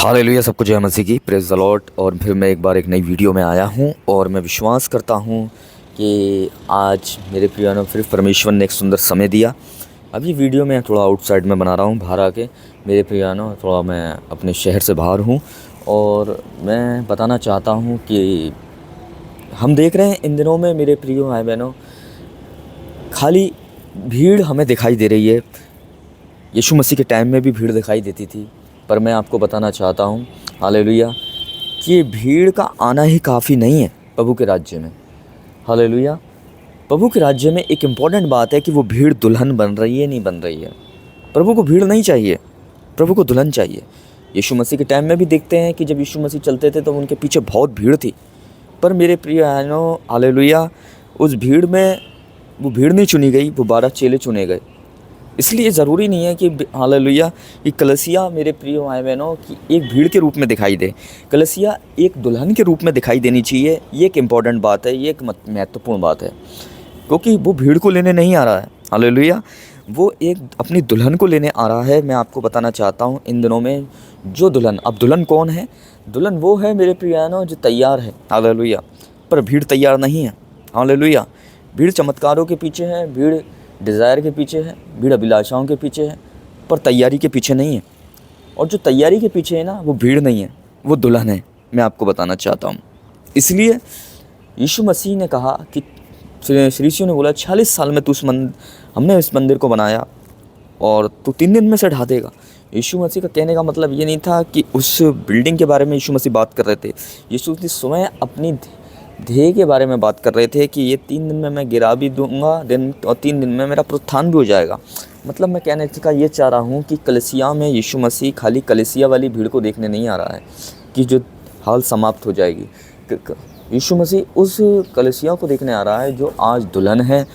Hallelujah, सबको जय मसीह की, प्रेज़ द लॉर्ड। और फिर मैं एक बार एक नई वीडियो में आया हूँ और मैं विश्वास करता हूँ कि आज मेरे प्रियो फिर परमेश्वर ने एक सुंदर समय दिया। अभी वीडियो मैं थोड़ा आउटसाइड में बना रहा हूँ, बाहर आके। मेरे प्रियो थोड़ा मैं अपने शहर से बाहर हूँ और मैं बताना चाहता हूँ कि हम देख रहे हैं इन दिनों में मेरे प्रियो भाई बहनों, खाली भीड़ हमें दिखाई दे रही है। यीशु मसीह के टाइम में भी भीड़ दिखाई देती थी, पर मैं आपको बताना चाहता हूँ हालेलुया कि भीड़ का आना ही काफ़ी नहीं है प्रभु के राज्य में। हालेलुया, प्रभु के राज्य में एक इम्पॉर्टेंट बात है कि वो भीड़ दुल्हन बन रही है, नहीं बन रही है। प्रभु को भीड़ नहीं चाहिए, प्रभु को दुल्हन चाहिए। यीशु मसीह के टाइम में भी देखते हैं कि जब यीशु मसीह चलते थे तो उनके पीछे बहुत भीड़ थी, पर मेरे प्रिय बहनों हालेलुया, उस भीड़ में वो भीड़ नहीं चुनी गई, वो 12 चेले चुने गए। इसलिए ज़रूरी नहीं है कि हालेलुया कि कलीसिया मेरे प्रिय भाई बहनों की एक भीड़ के रूप में दिखाई दे। कलीसिया एक दुल्हन के रूप में दिखाई देनी चाहिए। ये एक इम्पॉर्टेंट बात है, ये एक महत्वपूर्ण बात है, क्योंकि वो भीड़ को लेने नहीं आ रहा है। हालेलुया, वो एक अपनी दुल्हन को लेने आ रहा है। मैं आपको बताना चाहता हूँ इन दिनों में जो दुल्हन, अब दुल्हन कौन है? दुल्हन वो है मेरे प्रिय बहनों जो तैयार है। हालेलुया, पर भीड़ तैयार नहीं है। हालेलुया, भीड़ चमत्कारों के पीछे है, भीड़ डिज़ायर के पीछे है, भीड़ अभिलाषाओं के पीछे है, पर तैयारी के पीछे नहीं है। और जो तैयारी के पीछे है ना, वो भीड़ नहीं है, वो दुल्हन है। मैं आपको बताना चाहता हूँ। इसलिए यीशु मसीह ने कहा कि फरीसियों ने बोला 40 साल में हमने इस मंदिर को बनाया और तू 3 दिन में से ढा देगा। यीशु मसीह का कहने का मतलब ये नहीं था कि उस बिल्डिंग के बारे में यीशु मसीह बात कर रहे थे। यीशु मसीह स्वयं अपनी ध्येय के बारे में बात कर रहे थे कि ये 3 दिन में मैं गिरा भी दूंगा और 3 दिन में मेरा पुनरुत्थान भी हो जाएगा। मतलब मैं कहने का ये चाह रहा हूँ कि कलीसिया में यीशु मसीह खाली कलीसिया वाली भीड़ को देखने नहीं आ रहा है कि जो हाल समाप्त हो जाएगी। यीशु मसीह उस कलीसिया को देखने आ रहा है जो आज दुल्हन है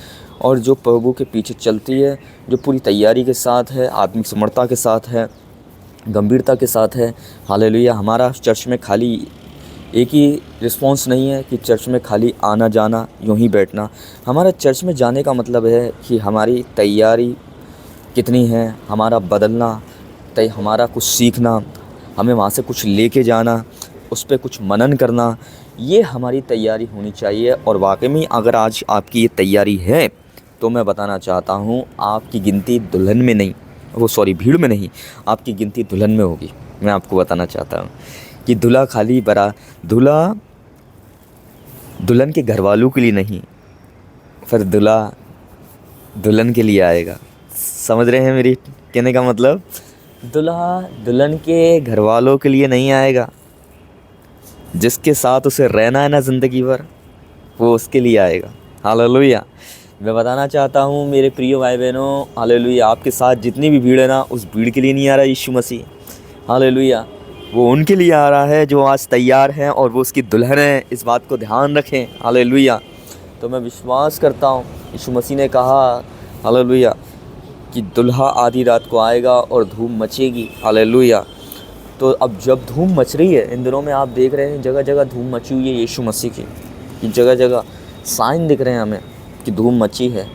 और जो प्रभु के पीछे चलती है, जो पूरी तैयारी के साथ है, आत्मिक समर्पणता के साथ है, गंभीरता के साथ है। हालेलुया, हमारा चर्च में खाली एक ही रिस्पॉन्स नहीं है कि चर्च में खाली आना जाना, यूँ ही बैठना। हमारा चर्च में जाने का मतलब है कि हमारी तैयारी कितनी है, हमारा बदलना, हमारा कुछ सीखना, हमें वहाँ से कुछ लेके जाना, उस पर कुछ मनन करना, ये हमारी तैयारी होनी चाहिए। और वाकई में अगर आज आपकी ये तैयारी है तो मैं बताना चाहता हूँ आपकी गिनती दुल्हन में नहीं, भीड़ में नहीं, आपकी गिनती दुल्हन में होगी। मैं आपको बताना चाहता हूँ कि दूल्हा दुल्हन के घर वालों के लिए नहीं, फिर दूल्हा दुल्हन के लिए आएगा। समझ रहे हैं मेरी कहने का मतलब? दूल्हा दुल्हन के घर वालों के लिए नहीं आएगा, जिसके साथ उसे रहना है ना ज़िंदगी भर, वो उसके लिए आएगा। हालेलुया, मैं बताना चाहता हूँ मेरे प्रिय भाई बहनों, हालेलुया, आपके साथ जितनी भी भीड़ है ना, उस भीड़ के लिए नहीं आ रहा यीशु मसीह। हालेलुया, वो उनके लिए आ रहा है जो आज तैयार हैं और वो उसकी दुल्हन है। इस बात को ध्यान रखें। हालेलुया, तो मैं विश्वास करता हूँ यीशु मसीह ने कहा हालेलुया कि दूल्हा आधी रात को आएगा और धूम मचेगी। हालेलुया, तो अब जब धूम मच रही है इन दिनों में, आप देख रहे हैं जगह जगह धूम मची हुई है यीशु मसीह की, कि जगह जगह साइन दिख रहे हैं हमें कि धूम मची है।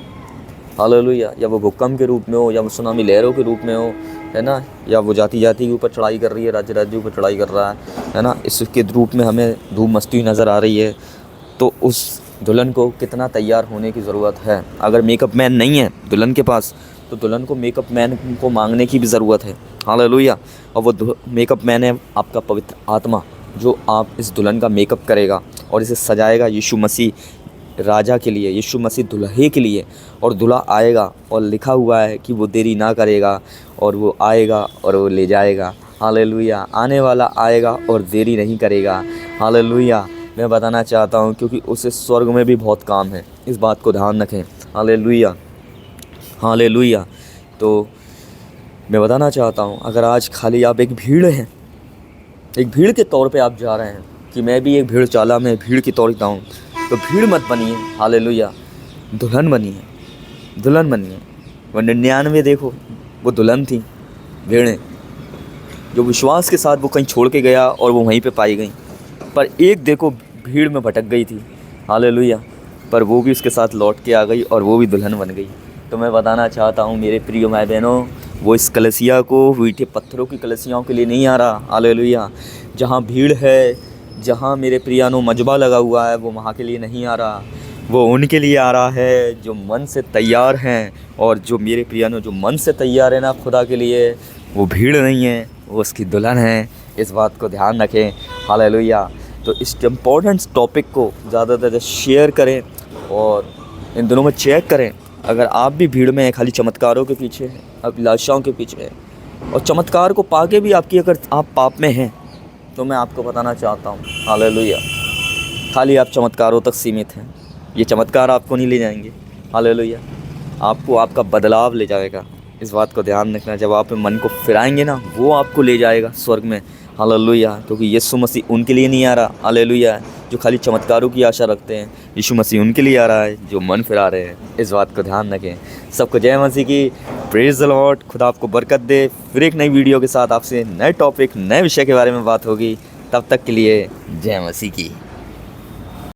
हालेलुया, या वो भूकंप के रूप में हो, या वो सुनामी लहरों के रूप में हो, है ना, या वो जाति के ऊपर चढ़ाई कर रही है, राज्य के ऊपर चढ़ाई कर रहा है ना, इसके रूप में हमें धूम मचती हुई नज़र आ रही है। तो उस दुल्हन को कितना तैयार होने की ज़रूरत है। अगर मेकअप मैन नहीं है दुल्हन के पास, तो दुल्हन को मेकअप मैन को मांगने की भी ज़रूरत है। हालेलुया, और वो मेकअप मैन है आपका पवित्र आत्मा, जो आप इस दुल्हन का मेकअप करेगा और इसे सजाएगा यीशु मसीह राजा के लिए, यीशु मसीह दुल्हे के लिए। और दूल्हा आएगा और लिखा हुआ है कि वो देरी ना करेगा और वो आएगा और वो ले जाएगा। हालेलुया, आने वाला आएगा और देरी नहीं करेगा। हालेलुया, मैं बताना चाहता हूँ क्योंकि उसे स्वर्ग में भी बहुत काम है, इस बात को ध्यान रखें। हालेलुया, हालेलुया, तो मैं बताना चाहता हूँ अगर आज खाली आप एक भीड़ हैं, एक भीड़ के तौर पे आप जा रहे हैं कि मैं भी एक भीड़ चाला, मैं भीड़ की तौर जाऊँ, तो भीड़ मत बनिए। हालेलुया, दुल्हन बनिए, दुल्हन बनिए। वो 99 देखो, वो दुल्हन थी, भेड़ें जो विश्वास के साथ वो कहीं छोड़ के गया और वो वहीं पे पाई गई, पर एक देखो भीड़ में भटक गई थी। हालेलुया, पर वो भी उसके साथ लौट के आ गई और वो भी दुल्हन बन गई। तो मैं बताना चाहता हूँ मेरे प्रिय भाई बहनों, वो इस कलीसिया को मीठे पत्थरों की कलीसियाओं के लिए नहीं आ रहा। हालेलुया। जहाँ भीड़ है, जहाँ मेरे प्रियानो मजबा लगा हुआ है, वो वहाँ के लिए नहीं आ रहा। वो उनके लिए आ रहा है जो मन से तैयार हैं। और जो मेरे प्रियानो जो मन से तैयार है ना खुदा के लिए, वो भीड़ नहीं है, वो उसकी दुल्हन है। इस बात को ध्यान रखें। हालेलुया। तो इस इम्पोर्टेंट टॉपिक को ज़्यादा से ज़्यादा शेयर करें और इन दोनों में चेक करें। अगर आप भी भीड़ में हैं, खाली चमत्कारों के पीछे हैं, अभिलाषाओं के पीछे हैं, और चमत्कार को पाके भी आपकी अगर आप पाप में हैं, तो मैं आपको बताना चाहता हूँ हालेलुया, खाली आप चमत्कारों तक सीमित हैं। ये चमत्कार आपको नहीं ले जाएंगे। हालेलुया। आपको आपका बदलाव ले जाएगा। इस बात को ध्यान रखना। जब आप मन को फिराएंगे ना, वो आपको ले जाएगा स्वर्ग में। हालेलुया। क्योंकि यीशु मसीह उनके लिए नहीं आ रहा। हालेलुया। जो खाली चमत्कारों की आशा रखते हैं, यीशु मसीह उनके लिए आ रहा है जो मन फिरा रहे हैं। इस बात को ध्यान रखें। सबको जय मसीह की। Praise the Lord. खुदा आपको बरकत दे। फिर एक नई वीडियो के साथ आपसे नए टॉपिक, नए विषय के बारे में बात होगी। तब तक के लिए जय मसीह की।